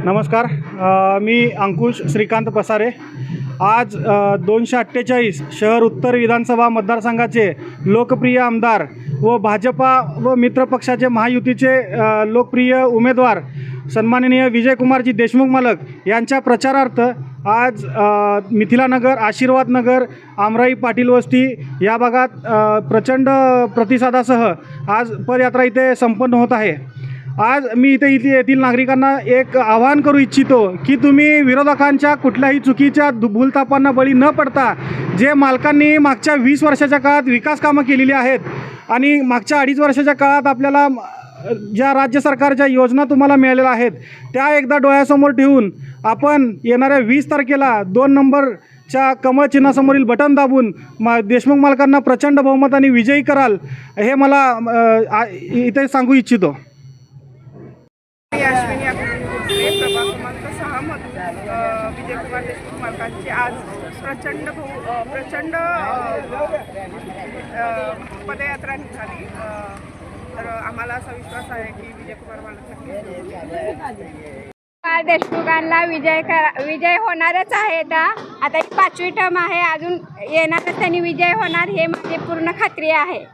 नमस्कार, मी अंकुश श्रीकांत पसारे। आज 248 शहर उत्तर विधानसभा मतदारसंघाचे लोकप्रिय आमदार व भाजपा व मित्र पक्षाचे महायुतीचे लोकप्रिय उमेदवार सन्माननीय विजयकुमारजी देशमुख मालक यांच्या प्रचारार्थ आज मिथिलानगर, आशीर्वादनगर, आमराई पाटील वस्ती या भागात प्रचंड प्रतिसादासह आज पदयात्रा इथे संपन्न होत आहे। आज मी इथे येथील नागरिकांना एक आवाहन करू इच्छितो की तुम्ही विरोधकांच्या कुठल्याही चुकीच्या भूलथापांना बळी न पडता जे मालकांनी मागच्या 20 वर्षाच्या काळात विकास कामं केलेली आहेत आणि मागच्या 2.5 वर्षाच्या काळात आपल्याला ज्या राज्य सरकारच्या योजना तुम्हाला मिळालेल्या आहेत त्या एकदा डोळ्यासमोर ठेवून आपण येणाऱ्या 20 तारखेला 2 नंबरच्या कमळ चिन्हासमोरील बटन दाबून देशमुख मालकांना प्रचंड बहुमताने विजयी कराल हे मला इथे सांगू इच्छितो। अश्विनी प्रभाग क्रमांक 6 मधून विजयकुमार देशमुख मालकांची आज प्रचंड पदयात्रा निघाली। तर आम्हाला असा विश्वास आहे की विजयकुमार मालक देशमुखांना विजय होणारच आहे। आता ही 5वी टर्म आहे, अजून येणारच त्यांनी विजय होणार हे माझी पूर्ण खात्री आहे।